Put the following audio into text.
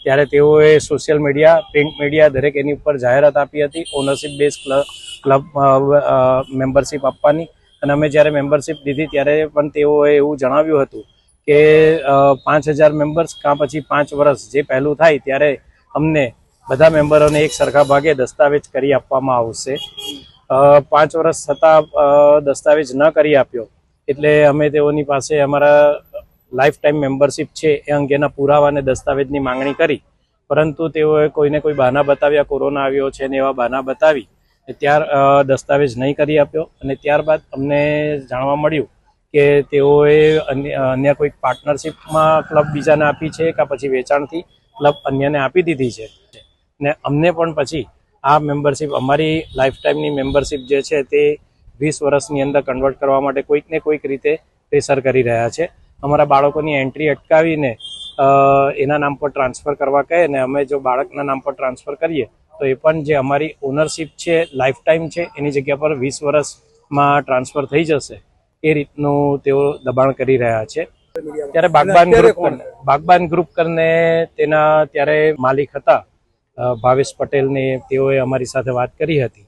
ત્યારે તેઓએ social media, print media દરેક એની ઉપર જાહેરાત આપી હતી ઓનરશિપ બેઝ ક્લબ મેમ્બરશિપ આપવાની. અને અમે જ્યારે મેમ્બરશિપ લીધી ત્યારે પણ તેઓએ એવું જણાવ્યું હતું કે 5000 મેમ્બર્સ કાં પછી 5 વર્ષ જે પહેલું થાય ત્યારે અમને બધા મેમ્બરોને એક સરખા ભાગે દસ્તાવેજ કરી આપવામાં આવશે. 5 વર્ષ થતાં દસ્તાવેજ ન કરી આપ્યો એટલે અમે તેઓની પાસે અમારા લાઈફ ટાઈમ મેમ્બરશિપ છે એ અંગેના પુરાવા અને દસ્તાવેજની માંગણી કરી, પરંતુ તેઓએ કોઈને કોઈ બહાના બતાવ્યા, કોરોના આવ્યો છે ને એવા બહાના બતાવી દસ્તાવેજ નહીં કરી આપ્યો. અને ત્યારબાદ અમને જાણવા મળ્યું કે તેઓએ અન્ય કોઈક પાર્ટનરશિપમાં ક્લબ બીજાને આપી છે કે પછી વેચાણથી ક્લબ અન્યને આપી દીધી છે. ને અમને પણ પછી આ મેમ્બરશિપ, અમારી લાઈફ ટાઈમની મેમ્બરશિપ જે છે તે 20 વર્ષની અંદર કન્વર્ટ કરવા માટે કોઈક ને કોઈક રીતે પ્રેશર કરી રહ્યા છે. અમારા બાળકોની એન્ટ્રી અટકાવીને એના નામ પર ટ્રાન્સફર કરવા કહે ને અમે જો બાળકના નામ પર ટ્રાન્સફર કરીએ તો એ પણ જે અમારી ઓનરશિપ છે, લાઈફ ટાઈમ છે, એની જગ્યા પર 20 વર્ષમાં ટ્રાન્સફર થઈ જશે એ રીતનું તેઓ દબાણ કરી રહ્યા છે. ત્યારે બાગબાન ગ્રુપ કરીને તેના ત્યારે માલિક હતા ભાવેશ પટેલને, તેઓએ અમારી સાથે વાત કરી હતી.